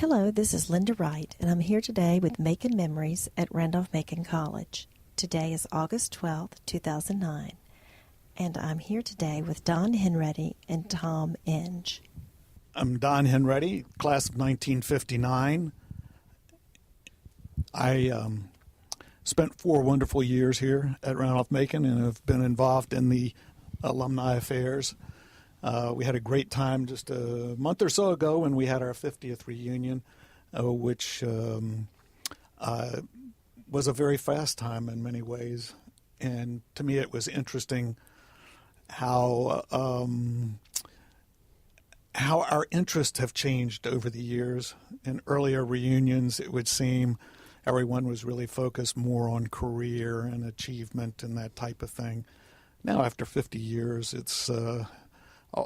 Hello, this is Lynda Wright, and I'm here today with Macon Memories at Randolph-Macon College. Today is August 12th, 2009, and I'm here today with Don Henretty and Tom Inge. I'm Don Henretty, class of 1959. I spent 4 wonderful years here at Randolph-Macon and have been involved in the alumni affairs. We had a great time just a month or so ago when we had our 50th reunion, which was a very fast time in many ways. And to me it was interesting how our interests have changed over the years. In earlier reunions, it would seem everyone was really focused more on career and achievement and that type of thing. Now, after 50 years, it's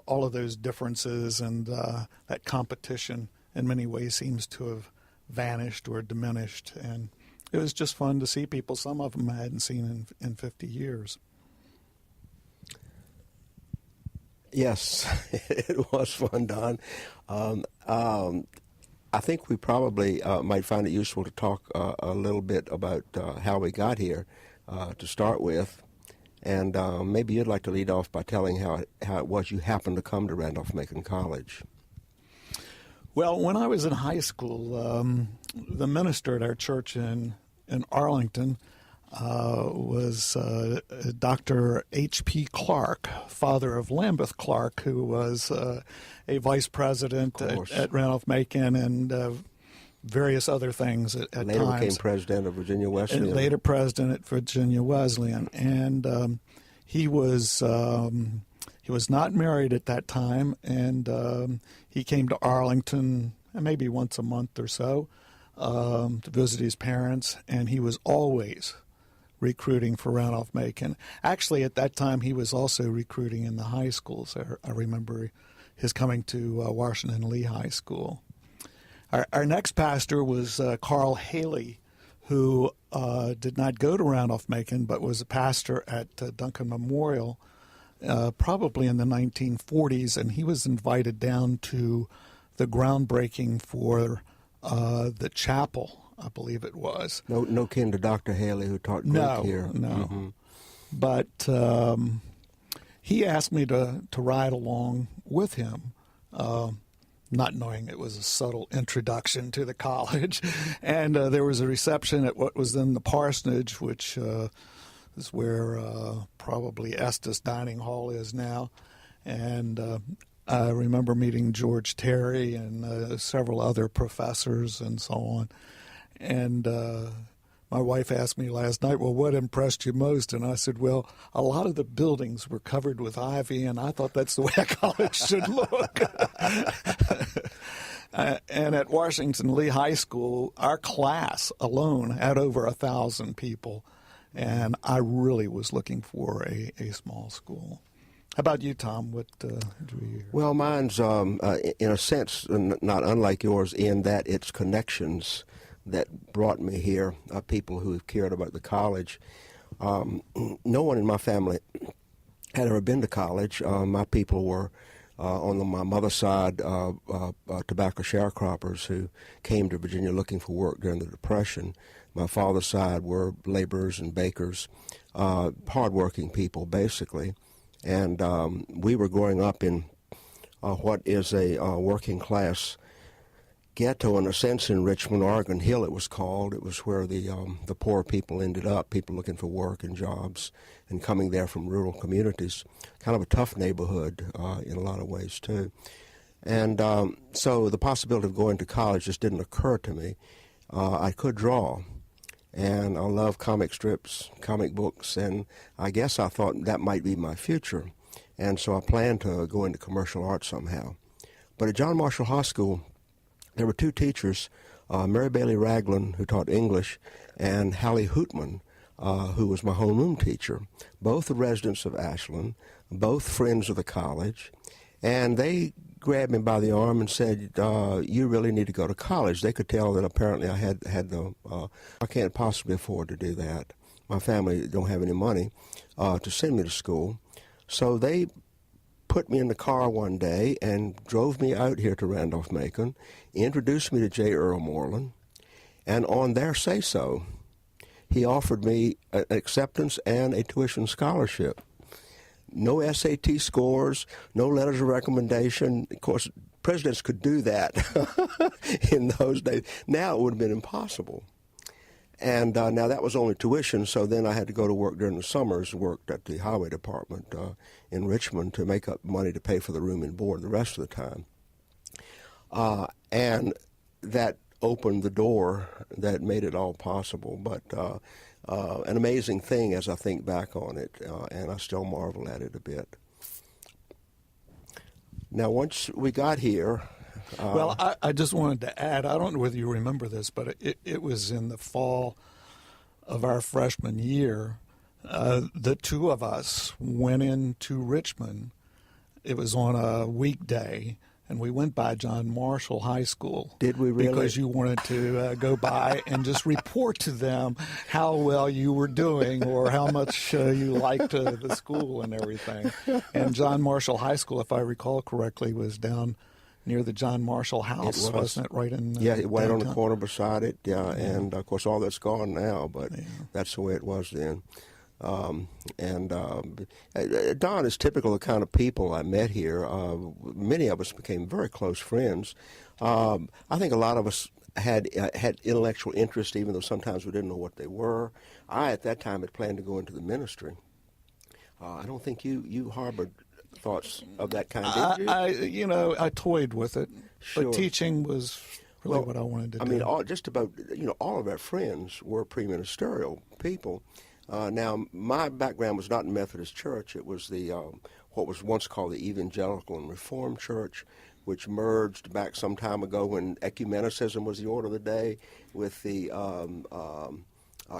all of those differences and that competition in many ways seems to have vanished or diminished. And it was just fun to see people. Some of them I hadn't seen in 50 years. Yes, it was fun, Don. I think we probably might find it useful to talk a little bit about how we got here to start with. And maybe you'd like to lead off by telling how it was you happened to come to Randolph-Macon College. Well, when I was in high school, the minister at our church in Arlington was Dr. H.P. Clark, father of Lambeth Clark, who was a vice president at Randolph-Macon and various other things at times. Later became president of Virginia Wesleyan. And later president at Virginia Wesleyan. And he was not married at that time, and he came to Arlington maybe once a month or so to visit his parents, and he was always recruiting for Randolph-Macon. Actually, at that time, he was also recruiting in the high schools. I remember his coming to Washington Lee High School. Our next pastor was Carl Haley, who did not go to Randolph-Macon, but was a pastor at Duncan Memorial probably in the 1940s, and he was invited down to the groundbreaking for the chapel, I believe it was. No kin to Dr. Haley, who taught Greek here. No. Mm-hmm. But he asked me to ride along with him, not knowing it was a subtle introduction to the college. And there was a reception at what was then the parsonage, which is where probably Estes Dining Hall is now. And I remember meeting George Terry and several other professors and so on. And my wife asked me last night, well, what impressed you most? And I said, well, a lot of the buildings were covered with ivy, and I thought that's the way a college should look. And at Washington Lee High School, our class alone had over 1,000 people, and I really was looking for a small school. How about you, Tom? What drew you here? Well, mine's, in a sense, not unlike yours, in that it's connections that brought me here, people who cared about the college. No one in my family had ever been to college. My people were, on my mother's side, tobacco sharecroppers who came to Virginia looking for work during the Depression. My father's side were laborers and bakers, hardworking people, basically. And we were growing up in what is a working class ghetto, in a sense, in Richmond, Oregon Hill, it was called. It was where the poor people ended up, people looking for work and jobs and coming there from rural communities. Kind of a tough neighborhood in a lot of ways, too. And so the possibility of going to college just didn't occur to me. I could draw, and I love comic strips, comic books, and I guess I thought that might be my future. And so I planned to go into commercial arts somehow. But at John Marshall High School, there were 2 teachers, Mary Bailey Ragland, who taught English, and Hallie Hootman, who was my homeroom teacher, both the residents of Ashland, both friends of the college, and they grabbed me by the arm and said, you really need to go to college. They could tell that apparently I had I can't possibly afford to do that. My family don't have any money to send me to school. So they put me in the car one day and drove me out here to Randolph-Macon, introduced me to J. Earl Moreland, and on their say-so, he offered me an acceptance and a tuition scholarship. No SAT scores, no letters of recommendation. Of course, presidents could do that in those days. Now it would have been impossible. And now that was only tuition, so then I had to go to work during the summers, worked at the highway department in Richmond to make up money to pay for the room and board the rest of the time. And that opened the door that made it all possible. But an amazing thing as I think back on it, and I still marvel at it a bit. Now, once we got here... Well, I just wanted to add, I don't know whether you remember this, but it was in the fall of our freshman year. The two of us went into Richmond. It was on a weekday, and we went by John Marshall High School. Did we really? Because you wanted to go by and just report to them how well you were doing or how much you liked the school and everything. And John Marshall High School, if I recall correctly, was down near the John Marshall House, wasn't it? Right in yeah, right downtown? on the corner beside it. Yeah, and of course all that's gone now, but that's the way it was then. Don is typical of the kind of people I met here. Many of us became very close friends. I think a lot of us had intellectual interest, even though sometimes we didn't know what they were. I, at that time, had planned to go into the ministry. I don't think you harbored thoughts of that kind, did you? I toyed with it, Sure. but teaching was really what I wanted to do. I mean, just about all of our friends were pre-ministerial people. Now, my background was not in Methodist Church. It was the what was once called the Evangelical and Reformed Church, which merged back some time ago when ecumenicism was the order of the day with the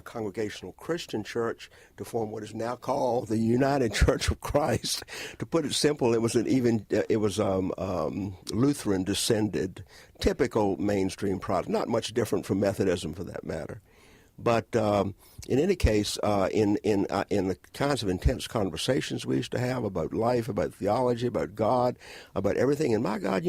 Congregational Christian Church to form what is now called the United Church of Christ. To put it simple, it was Lutheran descended, typical mainstream product, not much different from Methodism for that matter. But in any case, in the kinds of intense conversations we used to have about life, about theology, about God, about everything. And my God,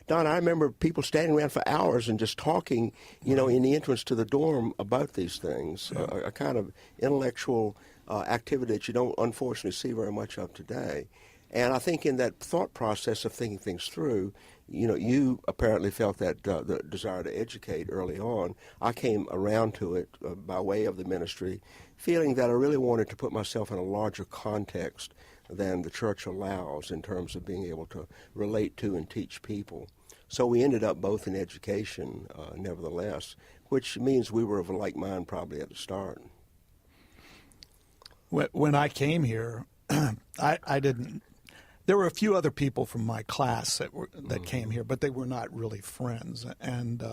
Don, I remember people standing around for hours and just talking, in the entrance to the dorm about these things, a kind of intellectual activity that you don't unfortunately see very much of today. And I think in that thought process of thinking things through, you apparently felt that the desire to educate early on. I came around to it by way of the ministry, feeling that I really wanted to put myself in a larger context than the church allows in terms of being able to relate to and teach people. So we ended up both in education, nevertheless, which means we were of a like mind probably at the start. When I came here, I didn't. There were a few other people from my class that came here, but they were not really friends. And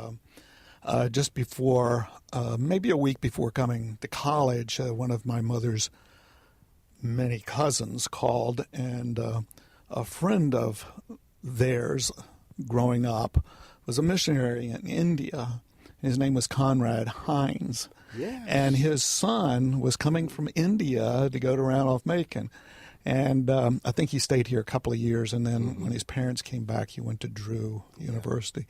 just before, maybe a week before coming to college, one of my mother's many cousins called, and a friend of theirs growing up was a missionary in India. His name was Conrad Hines. Yes. And his son was coming from India to go to Randolph-Macon. And I think he stayed here a couple of years, and then when his parents came back, he went to Drew University.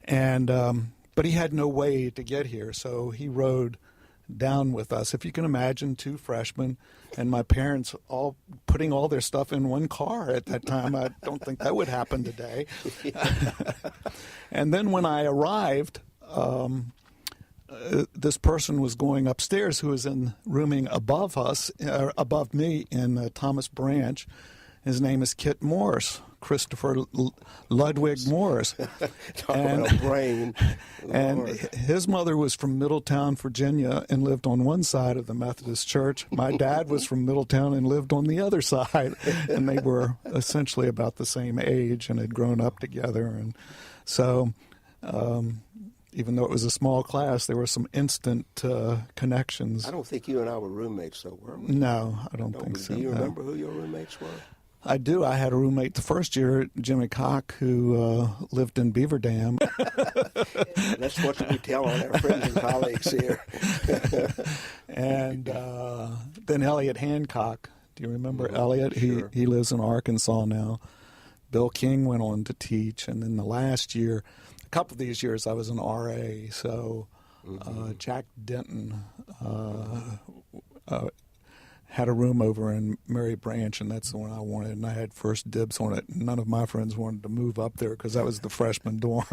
And but he had no way to get here, so he rode down with us. If you can imagine, two freshmen and my parents all putting all their stuff in one car at that time. I don't think that would happen today. And then when I arrived, this person was going upstairs who was rooming above us, above me in Thomas Branch. His name is Kit Morris, Christopher Ludwig Morris. And brain. And his mother was from Middletown, Virginia, and lived on one side of the Methodist Church. My dad was from Middletown and lived on the other side. And they were essentially about the same age and had grown up together. And so even though it was a small class, there were some instant connections. I don't think you and I were roommates, though, were we? No, I don't think so. Do you remember who your roommates were? I do. I had a roommate the first year, Jimmy Cock, who lived in Beaver Dam. That's what we tell on our friends and colleagues here. And then Elliot Hancock Do you remember Mhm, Elliot? sure. He lives in Arkansas now. Bill King went on to teach, and then the last year, a couple of these years, I was an RA. So Jack Denton had a room over in Mary Branch, and that's the one I wanted, and I had first dibs on it. None of my friends wanted to move up there because that was the freshman dorm.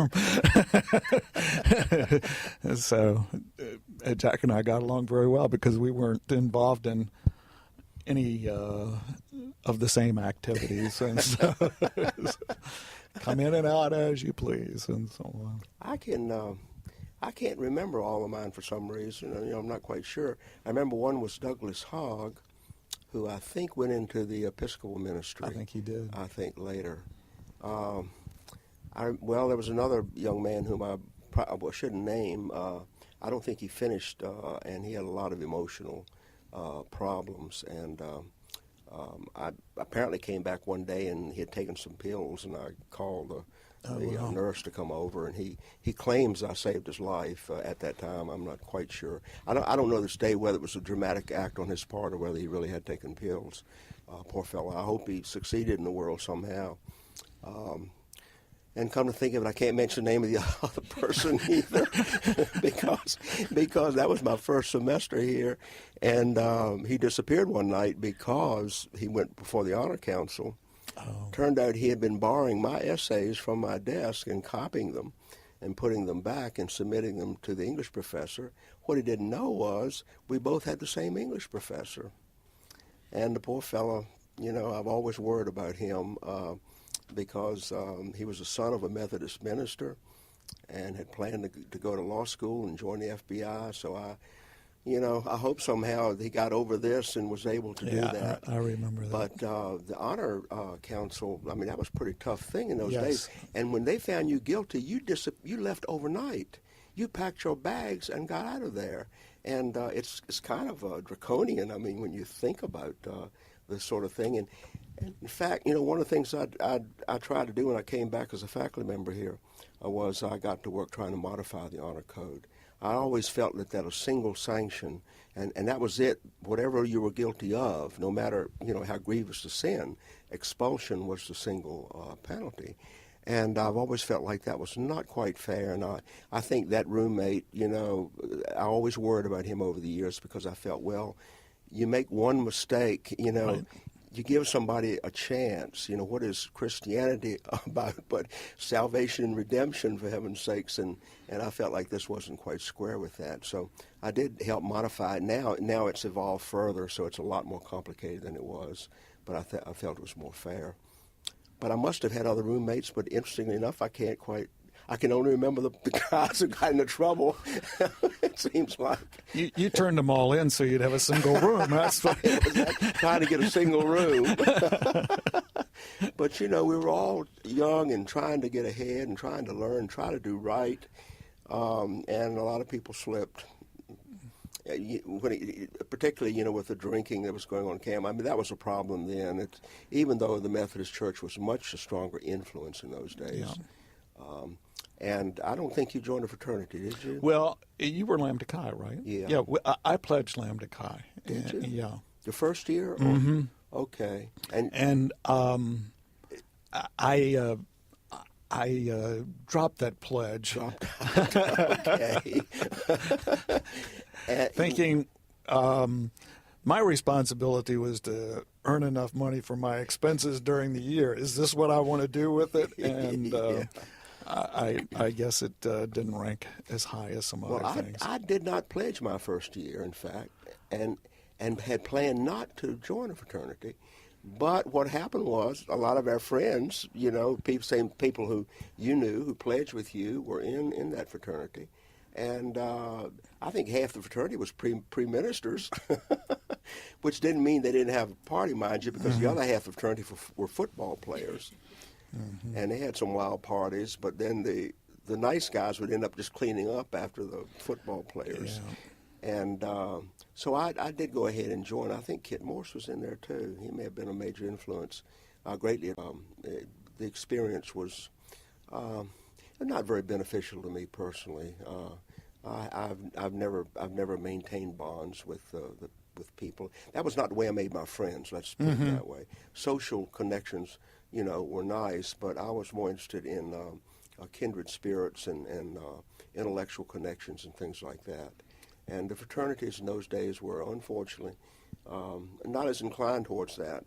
So Jack and I got along very well because we weren't involved in any of the same activities, and so come in and out as you please, and so on. I can't remember all of mine for some reason. I'm not quite sure. I remember one was Douglas Hogg, who I think went into the Episcopal ministry. I think he did. I think later. There was another young man whom I shouldn't name. I don't think he finished, and he had a lot of emotional problems. And I apparently came back one day, and he had taken some pills, and I called the nurse to come over, and he claims I saved his life at that time. I'm not quite sure. I don't know this day whether it was a dramatic act on his part or whether he really had taken pills. Poor fellow. I hope he succeeded in the world somehow. And come to think of it, I can't mention the name of the other person either because that was my first semester here, and he disappeared one night because he went before the Honor Council. Oh. Turned out he had been borrowing my essays from my desk and copying them and putting them back and submitting them to the English professor. What he didn't know was we both had the same English professor. And the poor fellow, I've always worried about him because he was the son of a Methodist minister and had planned to go to law school and join the FBI. So I hope somehow he got over this and was able to do that. I remember that. But the Honor Council, that was a pretty tough thing in those Yes. days. And when they found you guilty, you left overnight. You packed your bags and got out of there. And it's kind of draconian, when you think about this sort of thing. And in fact, one of the things I tried to do when I came back as a faculty member here was I got to work trying to modify the Honor Code. I always felt that a single sanction, and that was it. Whatever you were guilty of, no matter how grievous the sin, expulsion was the single penalty. And I've always felt like that was not quite fair. And I think that roommate, I always worried about him over the years because I felt, well, you make one mistake, Right. You give somebody a chance. What is Christianity about but salvation and redemption, for heaven's sakes? And I felt like this wasn't quite square with that. So I did help modify it. Now it's evolved further, so it's a lot more complicated than it was. But I felt it was more fair. But I must have had other roommates, but interestingly enough, I can only remember the guys who got into trouble. It seems like. You turned them all in so you'd have a single room. That's what It was trying to get a single room. But, we were all young and trying to get ahead and trying to learn, try to do right. And a lot of people slipped. Particularly, with the drinking that was going on camp. That was a problem then. Even though the Methodist Church was much a stronger influence in those days. Yeah. And I don't think you joined a fraternity, did you? Well, you were Lambda Chi, right? Yeah. Yeah, I pledged Lambda Chi. Did you? Yeah. Your first year? Mm-hmm. Okay. And I dropped that pledge. Okay. Thinking my responsibility was to earn enough money for my expenses during the year. Is this what I want to do with it? And Yeah. I guess it didn't rank as high as some other things. I did not pledge my first year, in fact, and had planned not to join a fraternity. But what happened was a lot of our friends, same people who you knew who pledged with you were in that fraternity. And I think half the fraternity was pre-ministers, which didn't mean they didn't have a party, mind you, because the other half of the fraternity were football players. Mm-hmm. And they had some wild parties, but then the nice guys would end up just cleaning up after the football players. Yeah. And so I did go ahead and join. I think Kit Morse was in there, too. He may have been a major influence greatly. The experience was not very beneficial to me personally. I've never maintained bonds with the with people. That was not the way I made my friends, let's put it that way. Social connections, were nice, but I was more interested in kindred spirits and intellectual connections and things like that. And the fraternities in those days were, unfortunately, not as inclined towards that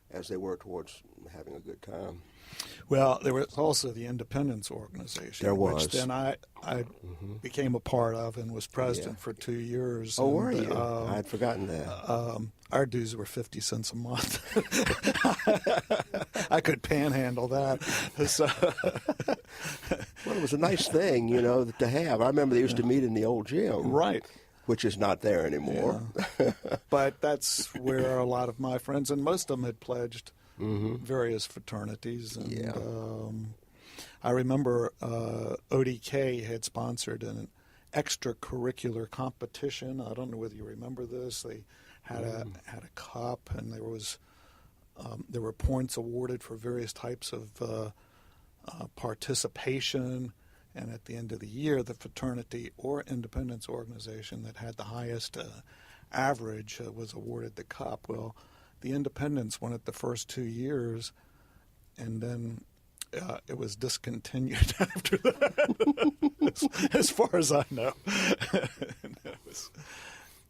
as they were towards having a good time. Well, there was also the Independence Organization, There was. which then I became a part of and was president for 2 years. Oh, and, were you? I'd forgotten that. Our dues were 50 cents a month. I could panhandle that. So, Well, it was a nice thing, to have. I remember they used to meet in the old gym. right. Which is not there anymore. Yeah. But that's where a lot of my friends, and most of them had pledged various fraternities. And, I remember ODK had sponsored an extracurricular competition. I don't know whether you remember this. They had a cup, and there were points awarded for various types of participation. And at the end of the year, the fraternity or independence organization that had the highest average was awarded the cup. Well, the independence won it the first 2 years, and then it was discontinued after that, as far as I know.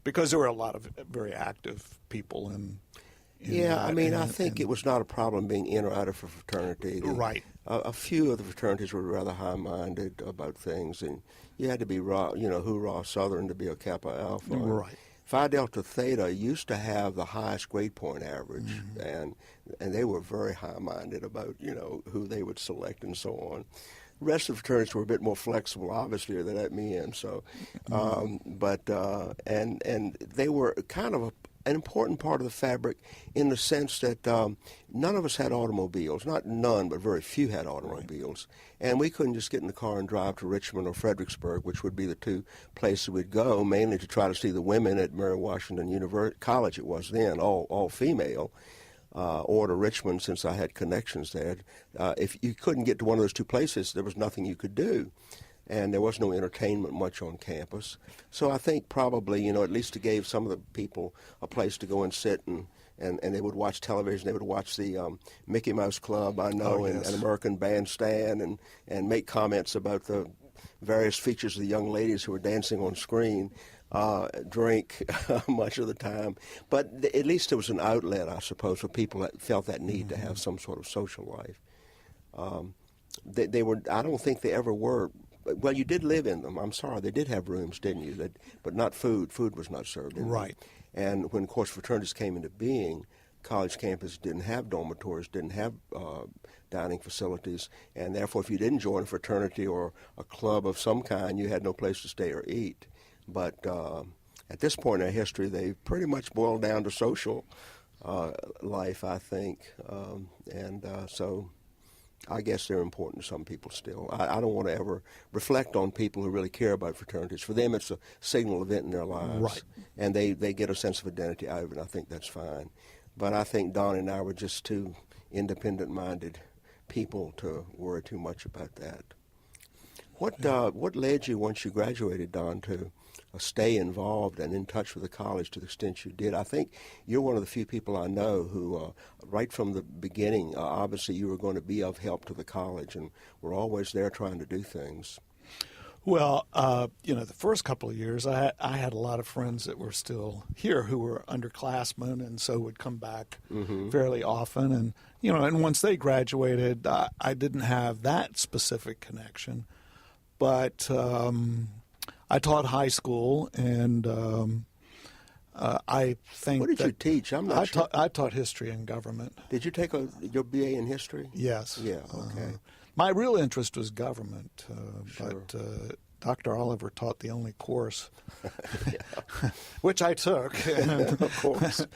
Because there were a lot of very active people in I think it was not a problem being in or out of a fraternity. Right. A few of the fraternities were rather high-minded about things, and you had to be hoorah Southern to be a Kappa Alpha. Right. Phi Delta Theta used to have the highest grade point average, and they were very high-minded about who they would select and so on. The rest of the fraternities were a bit more flexible. Obviously, they let me in. So, and they were kind of an important part of the fabric in the sense that none of us had automobiles. Not none, but very few had automobiles. Right. And we couldn't just get in the car and drive to Richmond or Fredericksburg, which would be the two places we'd go, mainly to try to see the women at Mary Washington College, it was then, all female. Or to Richmond, since I had connections there. If you couldn't get to one of those two places, there was nothing you could do. And there was no entertainment much on campus. So I think probably, at least it gave some of the people a place to go and sit and they would watch television. They would watch the Mickey Mouse Club, I know, and American Bandstand and make comments about the various features of the young ladies who were dancing on screen. Drink much of the time. But at least it was an outlet, I suppose, for people that felt that need to have some sort of social life. They were, I don't think they ever were. Well, you did live in them. I'm sorry, they did have rooms, didn't you? But not food. Food was not served in them. Right. And when, of course, fraternities came into being, college campus didn't have dormitories, didn't have dining facilities, and therefore if you didn't join a fraternity or a club of some kind, you had no place to stay or eat. But at this point in history, they pretty much boiled down to social life, I think. So I guess they're important to some people still. I don't want to ever reflect on people who really care about fraternities. For them, it's a signal event in their lives. Right. And they get a sense of identity out of it, and I think that's fine. But I think Don and I were just too independent-minded people to worry too much about that. What led you, once you graduated, Don, to stay involved and in touch with the college to the extent you did? I think you're one of the few people I know who, right from the beginning, obviously you were going to be of help to the college and were always there trying to do things. Well, the first couple of years, I had a lot of friends that were still here who were underclassmen and so would come back fairly often. And, and once they graduated, I didn't have that specific connection. But I taught high school, and I think What did you teach? I'm not sure. I taught history and government. Did you take your BA in history? Yes. Yeah, okay. My real interest was government, Sure. but Dr. Oliver taught the only course, which I took. Of course.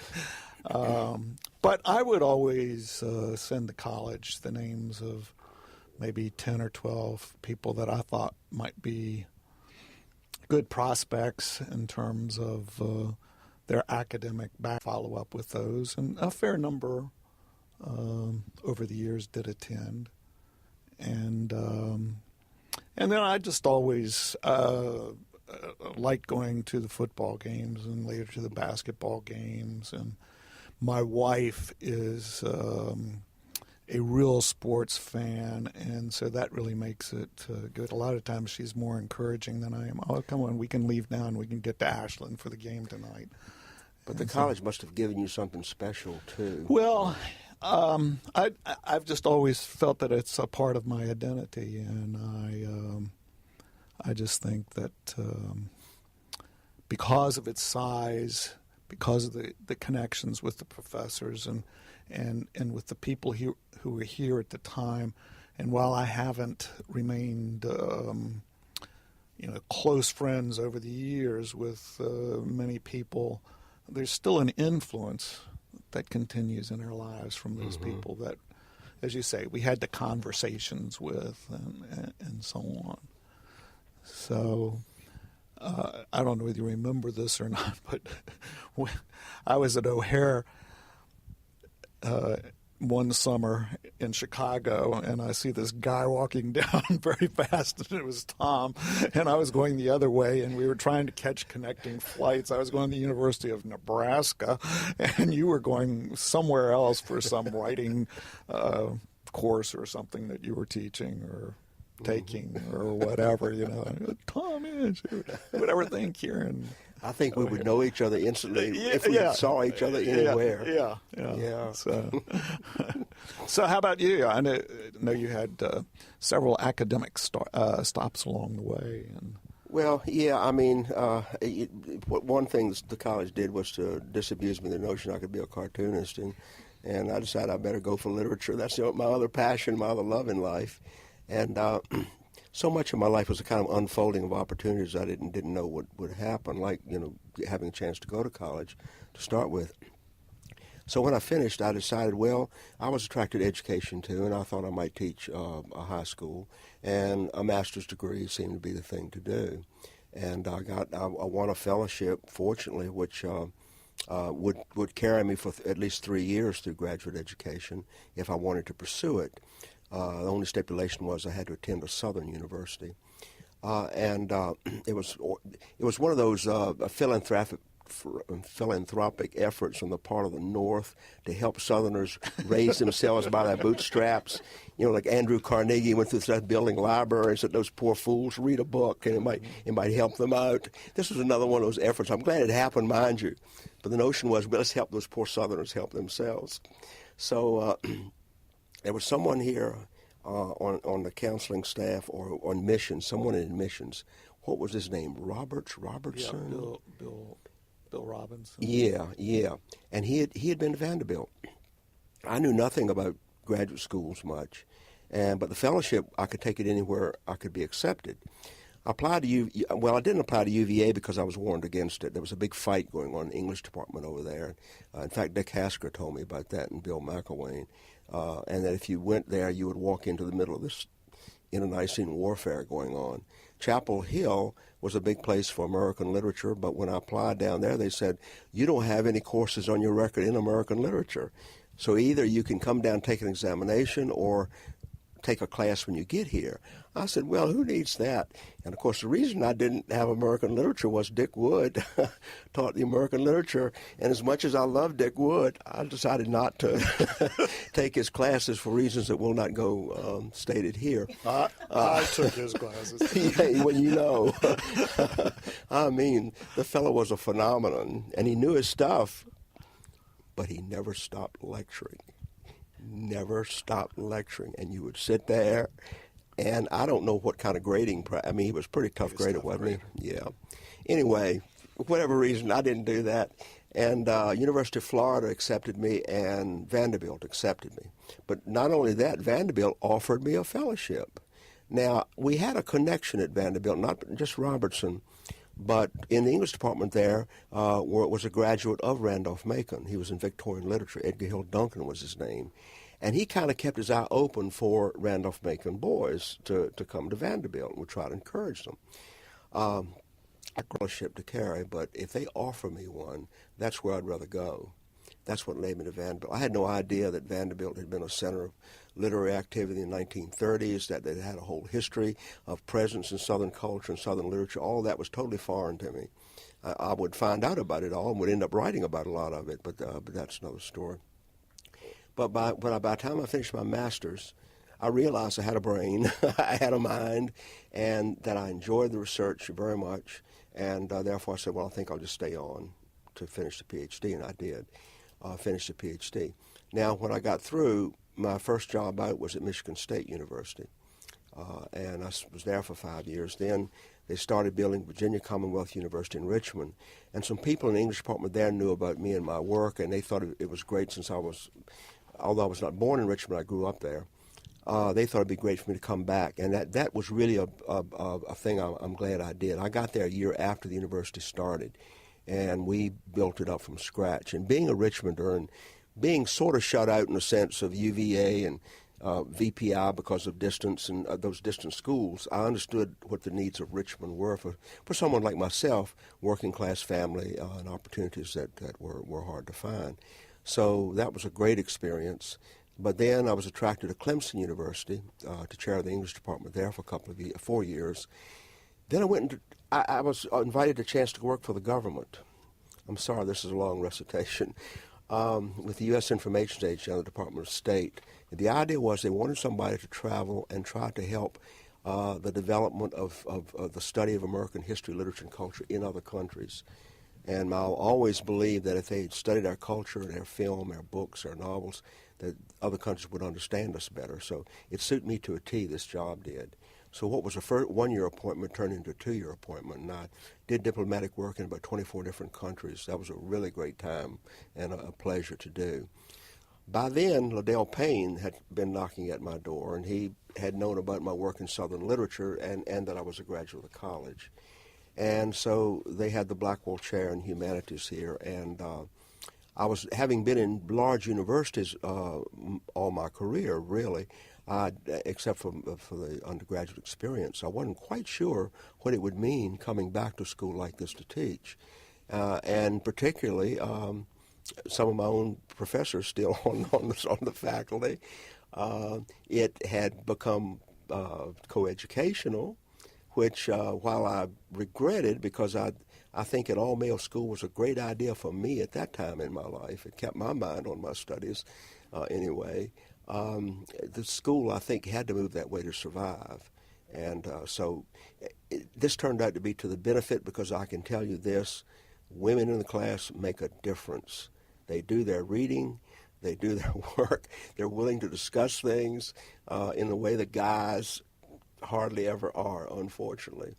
But I would always send the college the names of maybe 10 or 12 people that I thought might be good prospects in terms of their academic back. Follow up with those, and a fair number over the years did attend. And then I just always liked going to the football games and later to the basketball games. And my wife is a real sports fan, and so that really makes it good. A lot of times she's more encouraging than I am. Oh, come on, we can leave now and we can get to Ashland for the game tonight. But the college must have given you something special, too. Well, I've just always felt that it's a part of my identity, and I just think that because of its size, because of the connections with the professors and with the people who were here at the time, and while I haven't remained close friends over the years with many people, there's still an influence that continues in our lives from those people that, as you say, we had the conversations with and so on. So I don't know whether you remember this or not, but when I was at O'Hare one summer in Chicago, and I see this guy walking down very fast, and it was Tom, and I was going the other way, and we were trying to catch connecting flights. I was going to the University of Nebraska, and you were going somewhere else for some writing course or something that you were teaching or taking or whatever, Tom is, who would ever think here? And I think we would know each other instantly if we saw each other anywhere. Yeah. So how about you? I know you had several academic stops along the way. Well, yeah, I mean, one thing the college did was to disabuse me of the notion I could be a cartoonist, and I decided I better go for literature. That's my other passion, my other love in life. And so much of my life was a kind of unfolding of opportunities I didn't know would happen, like, having a chance to go to college to start with. So when I finished, I decided, well, I was attracted to education too, and I thought I might teach a high school, and a master's degree seemed to be the thing to do. And I won a fellowship, fortunately, which would carry me for at least 3 years through graduate education if I wanted to pursue it. The only stipulation was I had to attend a Southern university, and it was one of those philanthropic efforts on the part of the North to help Southerners raise themselves by their bootstraps. Like Andrew Carnegie went through that building libraries that those poor fools read a book and it might help them out. This was another one of those efforts. I'm glad it happened, mind you, but the notion was, well, let's help those poor Southerners help themselves. So there was someone here on the counseling staff or on missions, someone in admissions. What was his name? Robertson? Yeah, Bill Robinson. Yeah. And he had been to Vanderbilt. I knew nothing about graduate schools much, but the fellowship, I could take it anywhere I could be accepted. I applied to I didn't apply to UVA because I was warned against it. There was a big fight going on in the English department over there. In fact, Dick Hasker told me about that, and Bill McElwain, and that if you went there, you would walk into the middle of this internecine warfare going on. Chapel Hill was a big place for American literature, but when I applied down there, they said, you don't have any courses on your record in American literature. So either you can come down and take an examination or take a class when you get here. I said, well, who needs that? And, of course, the reason I didn't have American literature was Dick Wood taught the American literature. And as much as I love Dick Wood, I decided not to take his classes for reasons that will not go stated here. I took his classes. Yeah, well, I mean, the fellow was a phenomenon, and he knew his stuff, but he never stopped lecturing. Never stopped lecturing, and you would sit there, and I don't know what kind of grading. He was pretty tough grader, wasn't he? Yeah. Anyway, for whatever reason, I didn't do that, and University of Florida accepted me, and Vanderbilt accepted me. But not only that, Vanderbilt offered me a fellowship. Now, we had a connection at Vanderbilt, not just Robertson, but in the English department there was a graduate of Randolph-Macon. He was in Victorian literature. Edgar Hill Duncan was his name. And he kind of kept his eye open for Randolph-Macon boys to come to Vanderbilt and would try to encourage them. I got a fellowship to carry, but if they offer me one, that's where I'd rather go. That's what led me to Vanderbilt. I had no idea that Vanderbilt had been a center literary activity in the 1930s, that they had a whole history of presence in Southern culture and Southern literature. All that was totally foreign to me. I would find out about it all and would end up writing about a lot of it, but that's another story. But by the time I finished my master's, I realized I had a brain, I had a mind, and that I enjoyed the research very much, and therefore I said, well, I think I'll just stay on to finish the PhD, and I did finish the PhD. Now, when I got through, my first job out was at Michigan State University, and I was there for 5 years. Then they started building Virginia Commonwealth University in Richmond, and some people in the English department there knew about me and my work, and they thought it was great since although I was not born in Richmond, I grew up there. They thought it'd be great for me to come back, and that was really a thing I'm glad I did. I got there a year after the university started, and we built it up from scratch. And being a Richmonder and being sort of shut out in the sense of UVA and VPI because of distance and those distant schools, I understood what the needs of Richmond were for someone like myself, working class family, and opportunities that were hard to find. So that was a great experience. But then I was attracted to Clemson University to chair the English department there for 4 years. Then I was invited a chance to work for the government. I'm sorry, this is a long recitation. With the U.S. Information Agency and the Department of State. And the idea was they wanted somebody to travel and try to help the development of the study of American history, literature, and culture in other countries. And I'll always believe that if they studied our culture, their film, our books, our novels, that other countries would understand us better. So it suited me to a T, this job did. So what was a one-year appointment turned into a 2-year appointment, and I did diplomatic work in about 24 different countries. That was a really great time and a pleasure to do. By then, Liddell Payne had been knocking at my door, and he had known about my work in Southern literature and that I was a graduate of the college. And so they had the Blackwell Chair in Humanities here, and I was, having been in large universities all my career, really, except for the undergraduate experience, I wasn't quite sure what it would mean coming back to school like this to teach. And particularly, some of my own professors still on the faculty. It had become coeducational, which while I regretted, because I think an all-male school was a great idea for me at that time in my life. It kept my mind on my studies anyway. The school, I think, had to move that way to survive. And so this turned out to be to the benefit, because I can tell you this, women in the class make a difference. They do their reading, they do their work, they're willing to discuss things in the way that guys hardly ever are, unfortunately.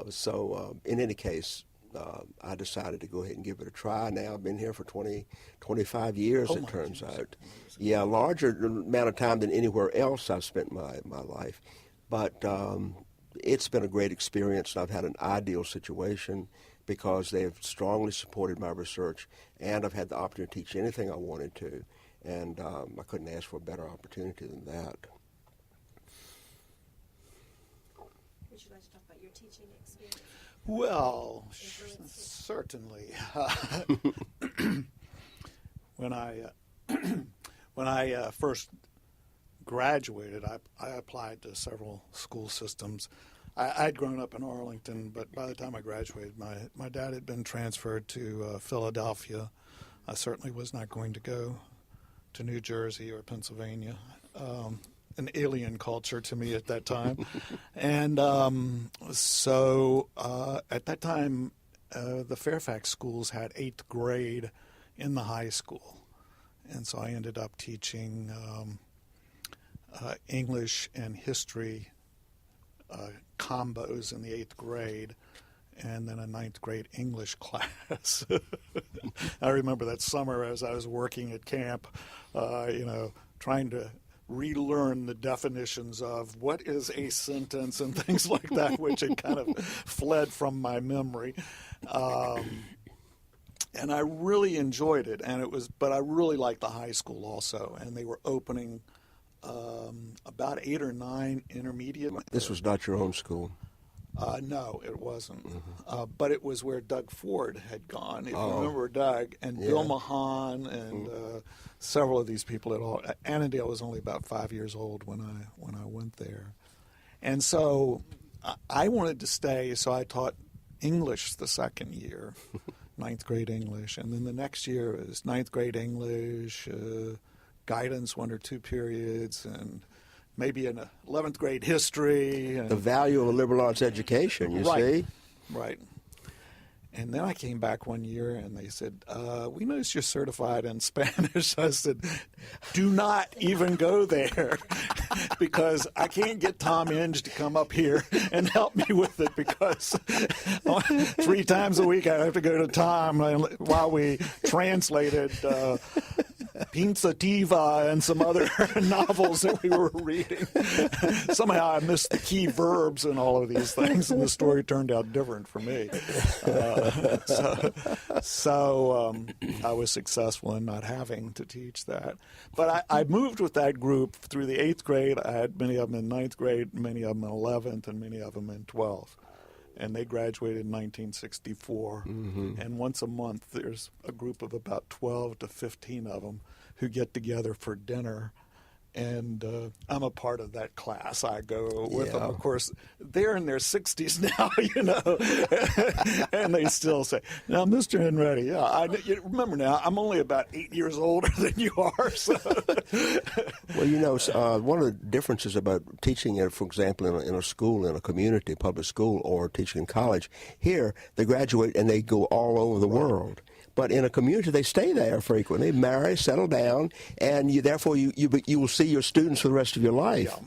So in any case, I decided to go ahead and give it a try. Now I've been here for 25 years, it turns out. Yeah, a larger amount of time than anywhere else I've spent my life. But it's been a great experience, and I've had an ideal situation because they've strongly supported my research, and I've had the opportunity to teach anything I wanted to. And I couldn't ask for a better opportunity than that. Would you like to talk about your teaching experience? Well, certainly. When I first graduated, I applied to several school systems. I'd grown up in Arlington, but by the time I graduated, my dad had been transferred to Philadelphia. I certainly was not going to go to New Jersey or Pennsylvania. An alien culture to me at that time. And so at that time, the Fairfax schools had 8th grade in the high school. And so I ended up teaching English and history combos in the 8th grade, and then a 9th grade English class. I remember that summer as I was working at camp, trying to relearn the definitions of what is a sentence and things like that, which had kind of fled from my memory. And I really enjoyed it, but I really liked the high school also, and they were opening about 8 or 9 intermediate. This was not your own school? No, it wasn't. But it was where Doug Ford had gone. If you Oh. remember Doug, and Yeah. Bill Mahan, and several of these people at all. Annandale was only about 5 years old when I went there. And so I wanted to stay, so I taught English the second year, ninth grade English. And then the next year was ninth grade English, guidance 1 or 2 periods, and maybe an 11th grade history. And The value of a liberal arts education, you see? Right. And then I came back one year and they said, we noticed you're certified in Spanish. I said, do not even go there because I can't get Tom Inge to come up here and help me with it because 3 times a week I have to go to Tom while we translated Pensativa and some other novels that we were reading. Somehow I missed the key verbs in all of these things, and the story turned out different for me. So I was successful in not having to teach that. But I moved with that group through the 8th grade. I had many of them in 9th grade, many of them in 11th, and many of them in 12th. And they graduated in 1964. And once a month, there's a group of about 12 to 15 of them who get together for dinner. And I'm a part of that class. I go with them. Of course, they're in their 60s now, you know, and they still say, now, Mr. Henretty, you remember now, I'm only about 8 years older than you are. So. Well, you know, one of the differences about teaching, for example, in a school, in a community, public school, or teaching in college, here they graduate and they go all over the world. But in a community, they stay there frequently, marry, settle down, and therefore you will see your students for the rest of your life. Yeah.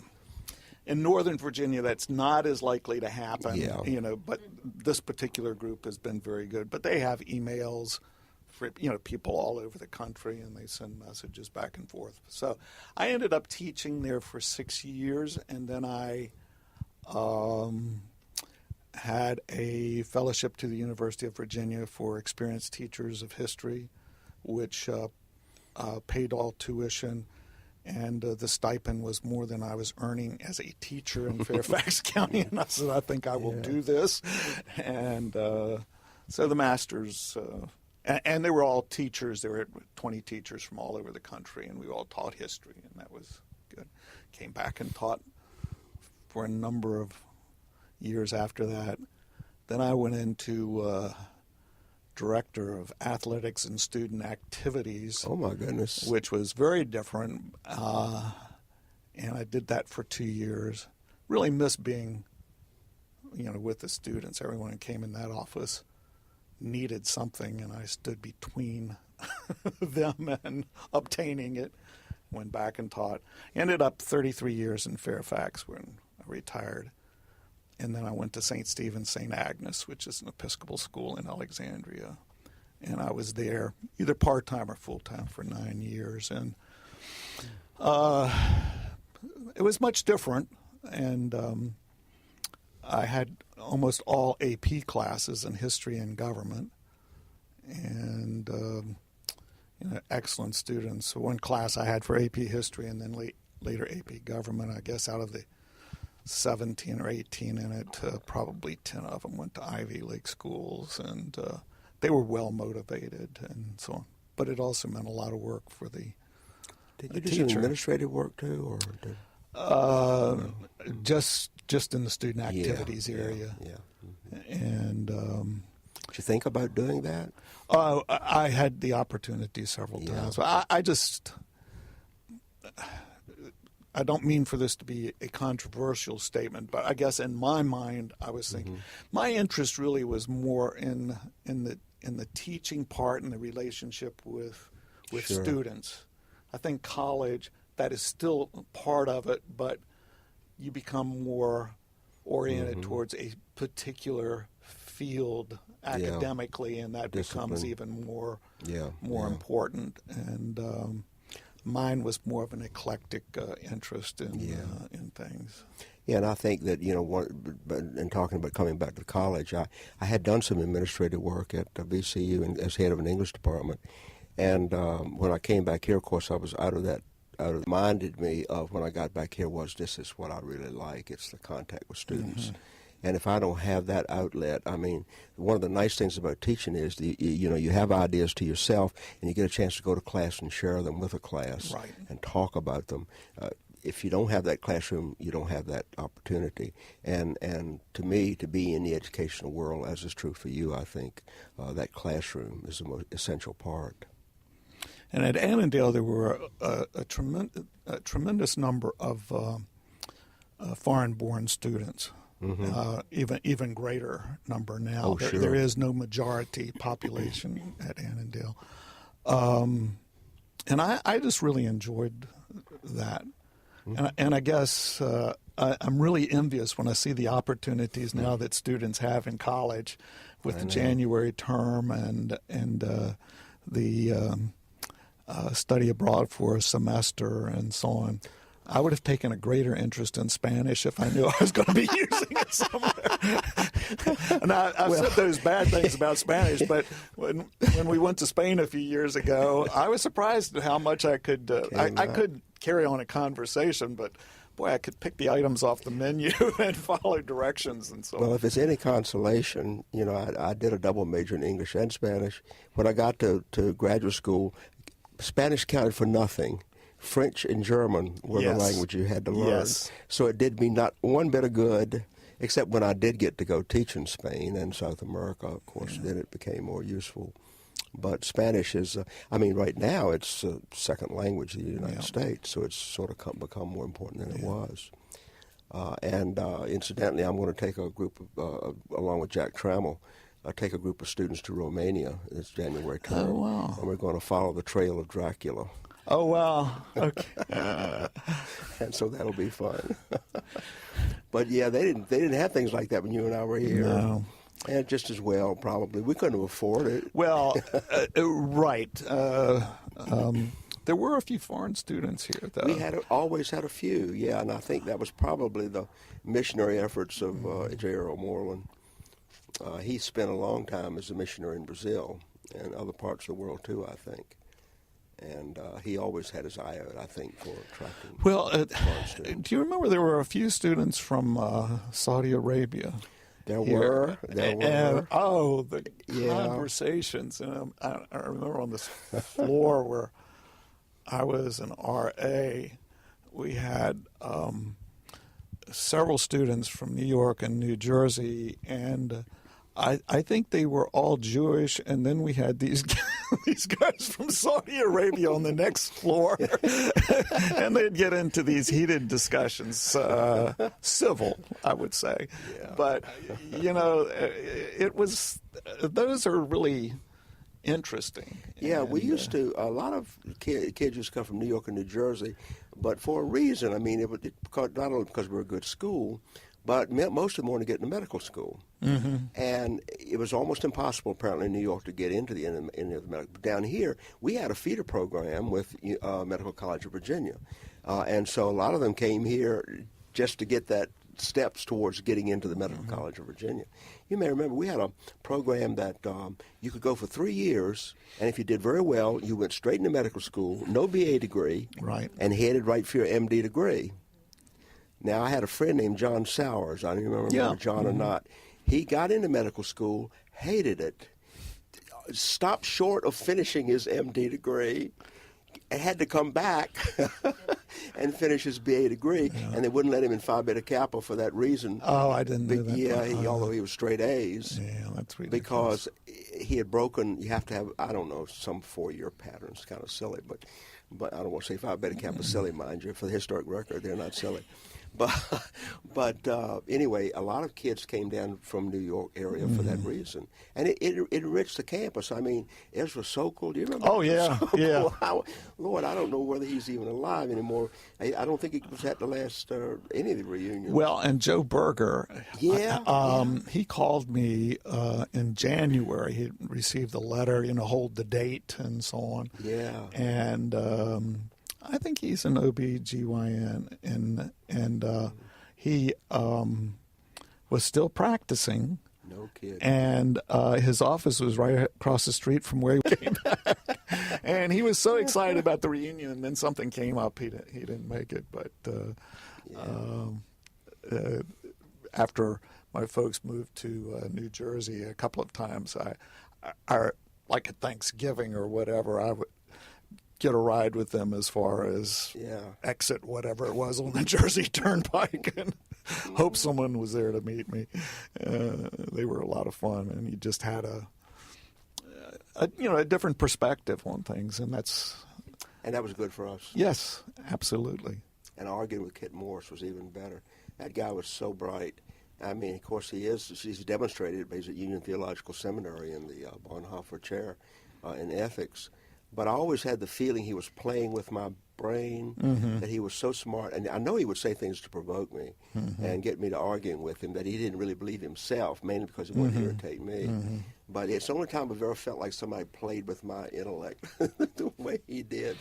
In Northern Virginia, that's not as likely to happen, you know, but this particular group has been very good. But they have emails for, you know, people all over the country, and they send messages back and forth. So I ended up teaching there for 6 years, and then I had a fellowship to the University of Virginia for experienced teachers of history, which paid all tuition, and the stipend was more than I was earning as a teacher in Fairfax County. And I said, I think I will do this. And so the masters, and they were all teachers. There were 20 teachers from all over the country, and we all taught history, and that was good. Came back and taught for a number of years after that. Then I went into director of athletics and student activities. Oh, my goodness. Which was very different. And I did that for 2 years. Really missed being, you know, with the students. Everyone who came in that office needed something, and I stood between them and obtaining it. Went back and taught. Ended up 33 years in Fairfax when I retired. And then I went to St. Stephen's, St. Agnes, which is an Episcopal school in Alexandria. And I was there either part-time or full-time for 9 years. And it was much different. And I had almost all AP classes in history and government. And you know, excellent students. So one class I had for AP history and then later AP government, I guess out of the 17 or 18 in it, probably 10 of them went to Ivy League schools, and they were well motivated and so on. But it also meant a lot of work for the Did you do teacher. some administrative work too, or just in the student activities area. Yeah. And Did you think about doing that? I had the opportunity several times. I don't mean for this to be a controversial statement, but I guess in my mind, I was thinking my interest really was more in the teaching part and the relationship with students. I think college, that is still part of it, but you become more oriented towards a particular field academically, and that becomes even more important. And mine was more of an eclectic interest in things. Yeah, and I think that, you know, in talking about coming back to college, I had done some administrative work at VCU as head of an English department. And when I came back here, of course, I was reminded me of when I got back here was this is what I really like. It's the contact with students. And if I don't have that outlet, I mean, one of the nice things about teaching is, you have ideas to yourself, and you get a chance to go to class and share them with a class Right. and talk about them. If you don't have that classroom, you don't have that opportunity. And to me, to be in the educational world, as is true for you, I think that classroom is the most essential part. And at Annandale, there were a tremendous number of foreign-born students. Even greater number now. Oh, sure. There is no majority population at Annandale. And I just really enjoyed that. And I guess I'm really envious when I see the opportunities now that students have in college with the January term and the study abroad for a semester and so on. I would have taken a greater interest in Spanish if I knew I was going to be using it somewhere. And I've said those bad things about Spanish, but when we went to Spain a few years ago, I was surprised at how much I could. I could carry on a conversation, but boy, I could pick the items off the menu and follow directions and so on. Well, if it's any consolation, I did a double major in English and Spanish. When I got to graduate school, Spanish counted for nothing. French and German were the language you had to learn. Yes. So it did me not one bit of good, except when I did get to go teach in Spain and South America, of course, then it became more useful. But Spanish is, right now it's a second language in the United States, so it's sort of become more important than it was. And incidentally, I'm going to take a group, along with Jack Trammell, take a group of students to Romania this January term. Oh, wow. And we're going to follow the trail of Dracula. Oh, wow. Okay. And so that'll be fun. But yeah, they didn't have things like that when you and I were here. No. And just as well, probably. We couldn't afford it. Well, right. There were a few foreign students here, though. We always had a few, yeah, and I think that was probably the missionary efforts of J.R.O. Moreland. He spent a long time as a missionary in Brazil and other parts of the world, too, I think. And he always had his eye out, I think, for attracting foreign students. Do you remember there were a few students from Saudi Arabia? There were. The conversations. And I remember on this floor where I was an RA, we had several students from New York and New Jersey, and I think they were all Jewish, and then we had these these guys from Saudi Arabia on the next floor, and they'd get into these heated discussions, civil, I would say. Yeah. But, it was, those are really interesting. Yeah, we used to, a lot of kids used to come from New York and New Jersey, but for a reason. I mean, not only because we were a good school, but most of them wanted to get into medical school. Mm-hmm. And it was almost impossible, apparently, in New York to get into the medical. Down here, we had a feeder program with Medical College of Virginia. And so a lot of them came here just to get that steps towards getting into the Medical College of Virginia. You may remember we had a program that you could go for 3 years, and if you did very well, you went straight into medical school, no BA degree, Right. and headed right for your MD degree. Now, I had a friend named John Sowers. I don't remember John or not. He got into medical school, hated it, stopped short of finishing his MD degree, and had to come back and finish his BA degree, and they wouldn't let him in Phi Beta Kappa for that reason. Oh, I didn't know that. Yeah, although he was straight A's. Yeah, that's ridiculous. Because he had broken, you have to have, I don't know, some 4-year pattern. It's kind of silly, but I don't want to say Phi Beta Kappa silly, mind you. For the historic record, they're not silly. But anyway, a lot of kids came down from New York area for that reason, and it enriched the campus. I mean, Ezra Sokol, do you remember? Oh yeah, Sokol? yeah. Lord, I don't know whether he's even alive anymore. I don't think he was at the last any of the reunions. Well, and Joe Berger, yeah. He called me in January. He received a letter, hold the date and so on. Yeah, and I think he's an OB/GYN, and he was still practicing. No kidding. And his office was right across the street from where he came back. And he was so excited about the reunion, and then something came up. He didn't make it, but after my folks moved to New Jersey a couple of times, I like at Thanksgiving or whatever, I would get a ride with them as far as exit whatever it was on the Jersey Turnpike and hope someone was there to meet me. They were a lot of fun, and you just had a different perspective on things, and that was good for us. Yes, absolutely. And arguing with Kit Morris was even better. That guy was so bright. I mean, of course, he's demonstrated it, but he's at Union Theological Seminary in the Bonhoeffer Chair in Ethics. But I always had the feeling he was playing with my brain, that he was so smart. And I know he would say things to provoke me and get me to arguing with him that he didn't really believe himself, mainly because it would irritate me. But it's the only time I've ever felt like somebody played with my intellect the way he did.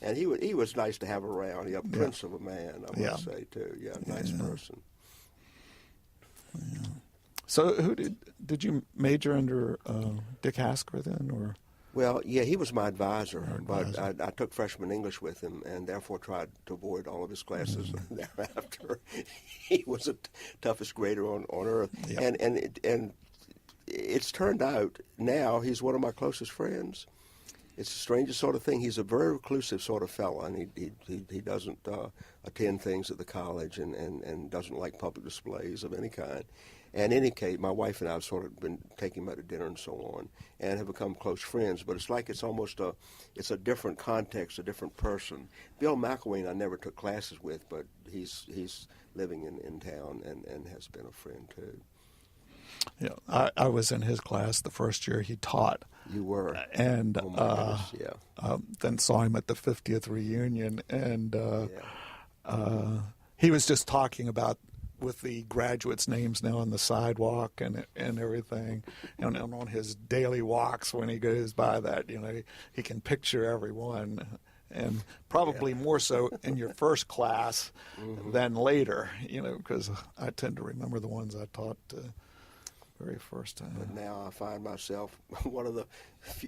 And he was nice to have around. He a prince of a man, I would say, too. Yeah, nice person. Yeah. So who did you major under Dick Hasker then, or? Well, yeah, he was my advisor, but I took freshman English with him and therefore tried to avoid all of his classes thereafter. He was the toughest grader on earth. Yep. And it's turned out now he's one of my closest friends. It's the strangest sort of thing. He's a very reclusive sort of fellow, and he doesn't attend things at the college and doesn't like public displays of any kind. And in any case, my wife and I have sort of been taking him out to dinner and so on, and have become close friends. But it's like it's almost it's a different context, a different person. Bill McElwain I never took classes with, but he's living in town and has been a friend too. Yeah, I was in his class the first year he taught. You were. And oh my goodness, then saw him at the 50th reunion, and he was just talking about with the graduates' names now on the sidewalk and everything, and on his daily walks when he goes by that, he can picture everyone, and probably more so in your first class than later, because I tend to remember the ones I taught very first time. But now I find myself one of the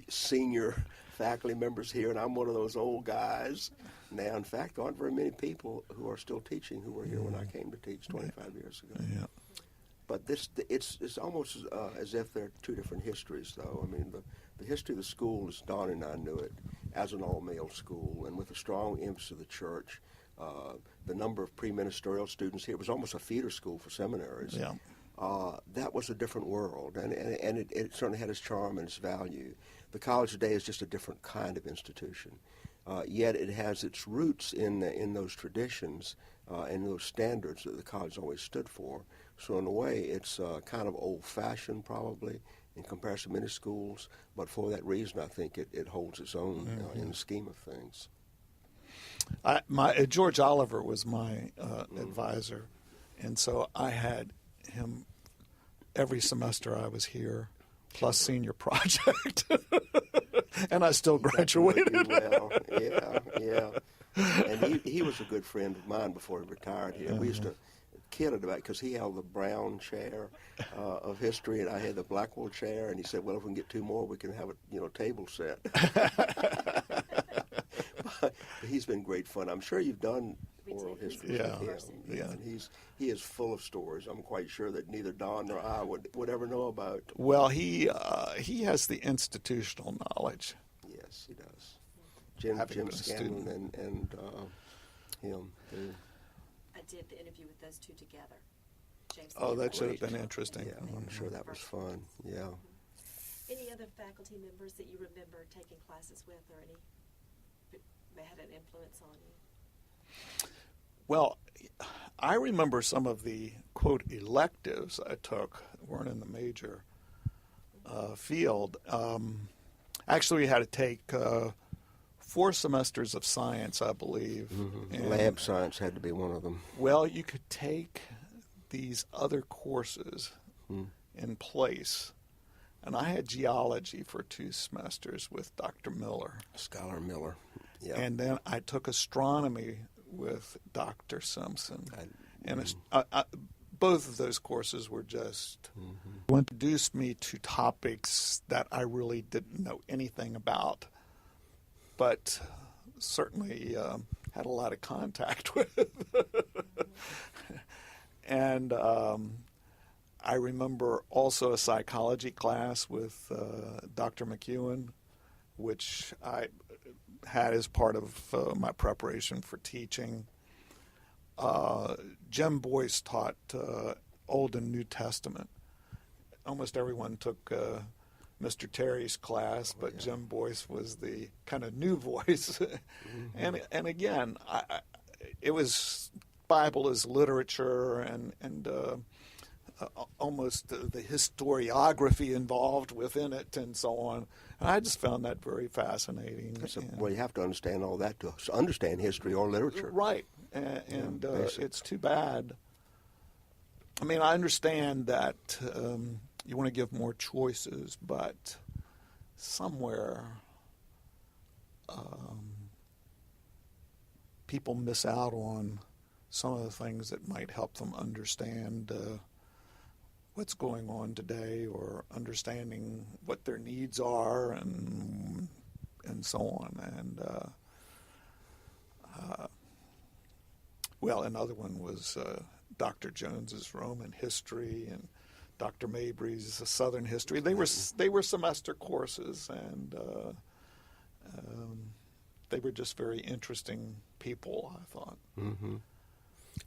senior faculty members here, and I'm one of those old guys. Now, in fact, there aren't very many people who are still teaching who were here when I came to teach 25 years ago. Yeah. But it's almost as if they're two different histories, though. I mean, the history of the school, as Don and I knew it, as an all-male school, and with a strong emphasis of the church, the number of pre-ministerial students here, it was almost a feeder school for seminaries. Yeah. That was a different world, and it certainly had its charm and its value. The college today is just a different kind of institution, yet it has its roots in those traditions and those standards that the college always stood for. So in a way, it's kind of old-fashioned probably in comparison to many schools, but for that reason, I think it holds its own in the scheme of things. George Oliver was my advisor, and so I had him every semester I was here, plus senior project, and I still graduated. Well. Yeah. And he was a good friend of mine before he retired here. We used to kid about it because he held the Brown chair of history, and I had the Blackwell chair, and he said, well, if we can get two more, we can have a table set. But he's been great fun. I'm sure you've done oral history with him. Yeah. And he is full of stories I'm quite sure that neither Don nor I would ever know about. Well, he has the institutional knowledge. Yes, he does. Jim Scanlon and him. I did the interview with those two together. James That should have been interesting. Yeah, I'm sure that was fun. Yeah. Any other faculty members that you remember taking classes with, or any that had an influence on you? Well, I remember some of the, quote, electives I took weren't in the major field. Actually, we had to take 4 semesters of science, I believe. And lab science had to be one of them. Well, you could take these other courses in place. And I had geology for 2 semesters with Dr. Miller. Scholar Miller. Yeah. And then I took astronomy with Dr. Simpson. Both of those courses were just introduced me to topics that I really didn't know anything about, but certainly had a lot of contact with. And I remember also a psychology class with Dr. McEwen, which I had as part of my preparation for teaching. Jim Boyce taught Old and New Testament. Almost everyone took Mr. Terry's class, but Jim Boyce was the kind of new voice. And again, it was Bible as literature and almost the historiography involved within it and so on. And I just found that very fascinating. Well, you have to understand all that to understand history or literature. Right. And it's too bad. I mean, I understand that you want to give more choices, but somewhere people miss out on some of the things that might help them understand what's going on today, or understanding what their needs are, and so on. And well, another one was Dr. Jones's Roman history and Dr. Mabry's Southern history. They were semester courses, and they were just very interesting people, I thought. Mm-hmm.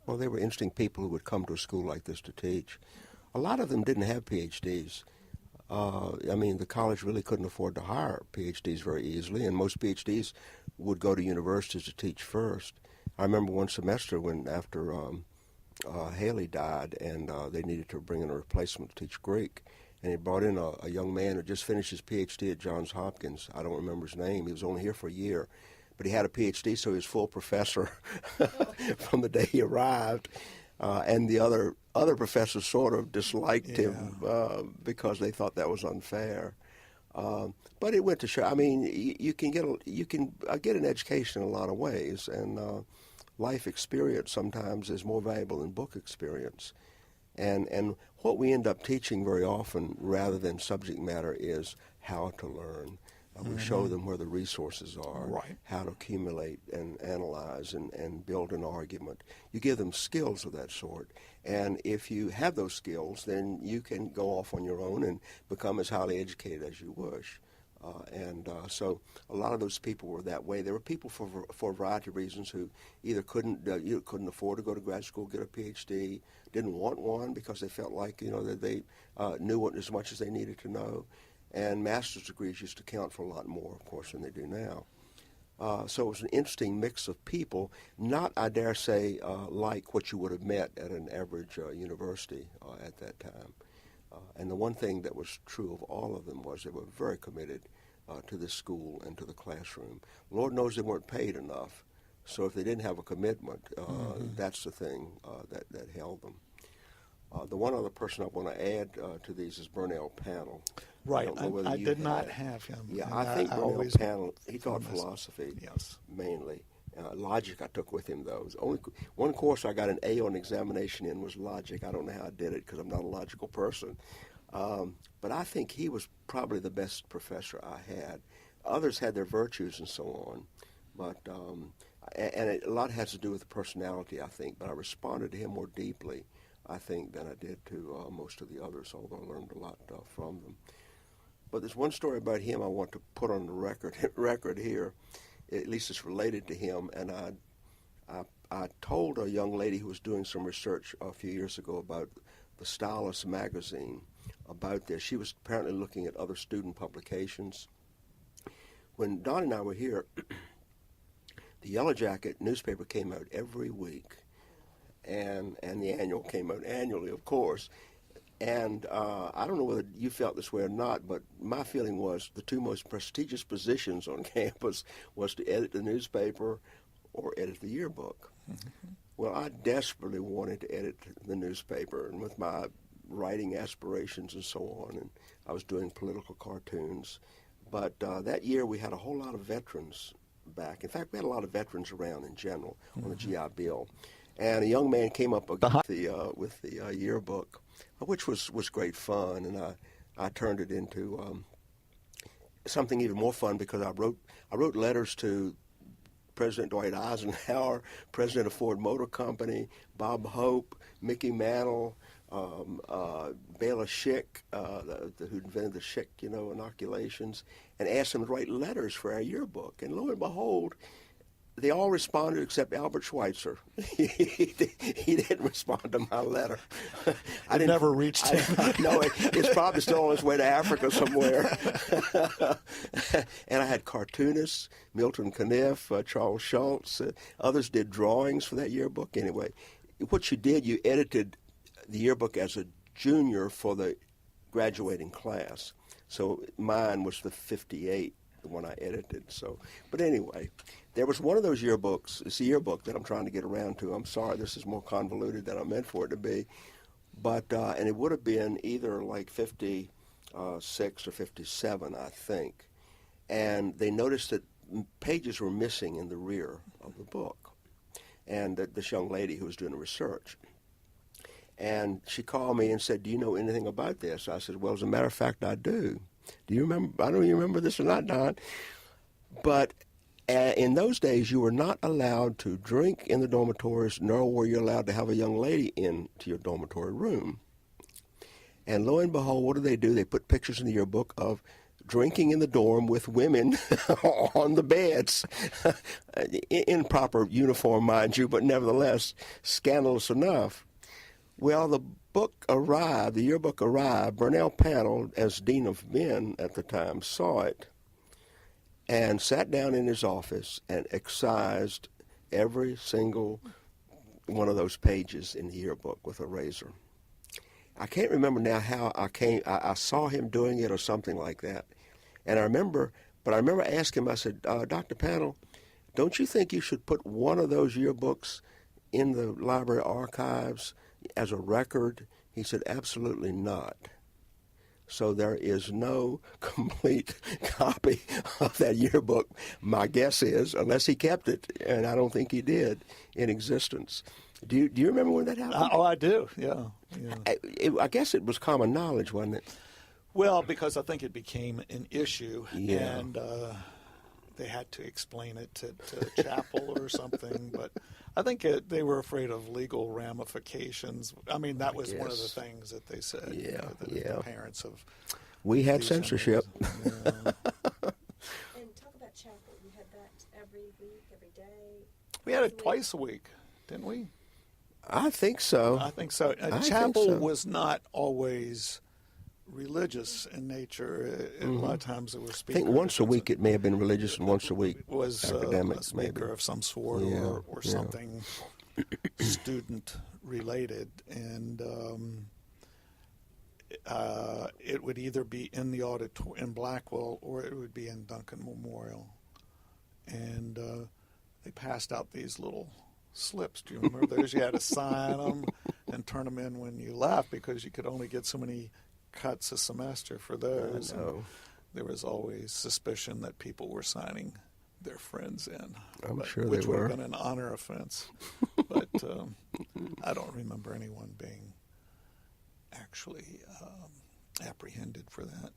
Well, they were interesting people who would come to a school like this to teach. A lot of them didn't have PhDs. I mean, the college really couldn't afford to hire PhDs very easily, and most PhDs would go to universities to teach first. I remember one semester when after Haley died, and they needed to bring in a replacement to teach Greek, and he brought in a young man who just finished his PhD at Johns Hopkins. I don't remember his name. He was only here for a year, but he had a PhD, so he was full professor from the day he arrived. And the other professors sort of disliked him because they thought that was unfair. But it went to show. I mean, you can get an education in a lot of ways, and life experience sometimes is more valuable than book experience. And what we end up teaching very often, rather than subject matter, is how to learn. We show them where the resources are, right, how to accumulate and analyze and build an argument. You give them skills of that sort. And if you have those skills, then you can go off on your own and become as highly educated as you wish. So a lot of those people were that way. There were people for a variety of reasons who either couldn't afford to go to grad school, get a PhD, didn't want one because they felt like that they knew as much as they needed to know. And master's degrees used to count for a lot more, of course, than they do now. So it was an interesting mix of people, not, I dare say, like what you would have met at an average university at that time. And the one thing that was true of all of them was they were very committed to this school and to the classroom. Lord knows they weren't paid enough, so if they didn't have a commitment, that's the thing that held them. The one other person I want to add to these is Burnell Panel. Right, I did not have him. Yeah, I think Burnell Panel, he taught philosophy, mainly. Logic I took with him, though. Only one course I got an A on examination in was logic. I don't know how I did it because I'm not a logical person. But I think he was probably the best professor I had. Others had their virtues and so on. But a lot has to do with the personality, I think. But I responded to him more deeply, I think, than I did to most of the others, although I learned a lot from them. But there's one story about him I want to put on the record here. At least it's related to him. And I told a young lady who was doing some research a few years ago about the Stylus magazine, about this. She was apparently looking at other student publications. When Don and I were here, the Yellow Jacket newspaper came out every week. And the annual came out annually, of course. And I don't know whether you felt this way or not, but my feeling was the two most prestigious positions on campus was to edit the newspaper or edit the yearbook. Mm-hmm. Well, I desperately wanted to edit the newspaper, and with my writing aspirations and so on, and I was doing political cartoons. But that year we had a whole lot of veterans back. In fact, we had a lot of veterans around in general on the GI Bill. And a young man came up with the yearbook, which was great fun, and I turned it into something even more fun because I wrote letters to President Dwight Eisenhower, President of Ford Motor Company, Bob Hope, Mickey Mantle, Bela Schick, who invented the Schick, inoculations, and asked them to write letters for our yearbook. And lo and behold, they all responded except Albert Schweitzer. He didn't respond to my letter. I never reached him. No, it's probably still on its way to Africa somewhere. And I had cartoonists, Milton Caniff, Charles Schultz. Others did drawings for that yearbook. Anyway, what you did, you edited the yearbook as a junior for the graduating class. So mine was the 58, the one I edited. So, but anyway, there was one of those yearbooks. It's a yearbook that I'm trying to get around to. I'm sorry, this is more convoluted than I meant for it to be. But, and it would have been either like 56 or 57, I think. And they noticed that pages were missing in the rear of the book. And this young lady who was doing the research. And she called me and said, "Do you know anything about this?" I said, "Well, as a matter of fact, I do." Do you remember? I don't know if you remember this or not, Don. But in those days, you were not allowed to drink in the dormitories, nor were you allowed to have a young lady into your dormitory room. And lo and behold, what do? They put pictures in the yearbook of drinking in the dorm with women on the beds, in proper uniform, mind you, but nevertheless, scandalous enough. Well, the book arrived, the yearbook arrived. Burnell Panel, as Dean of Men at the time, saw it and sat down in his office and excised every single one of those pages in the yearbook with a razor. I can't remember now how I saw him doing it or something like that. And I remember asking him, I said, "Dr. Panel, don't you think you should put one of those yearbooks in the library archives as a record?" He said, "Absolutely not." So there is no complete copy of that yearbook, my guess is, unless he kept it, and I don't think he did, in existence. Do you remember when that happened? Oh, I do, yeah. I guess it was common knowledge, wasn't it? Well, because I think it became an issue, Yeah. and they had to explain it to chapel or something, but I think they were afraid of legal ramifications. I mean, that was one of the things that they said. Yeah, the parents of we had these censorship. young ladies. Yeah. And talk about chapel. You had that every week, every day? We had it twice a week, didn't we? I think so. I think so. I think Chapel so. was not always religious in nature. A lot of times there were I speakers. think once a week it may have been religious, and once a week was academic, a speaker maybe. of some sort or something student related, and it would either be in the in Blackwell or it would be in Duncan Memorial, and they passed out these little slips. Do you remember those? You had to sign them and turn them in when you left because you could only get so many cuts a semester for those. And there was always suspicion that people were signing their friends in. I'm sure they which would were. have been an honor offense. But I don't remember anyone being actually apprehended for that.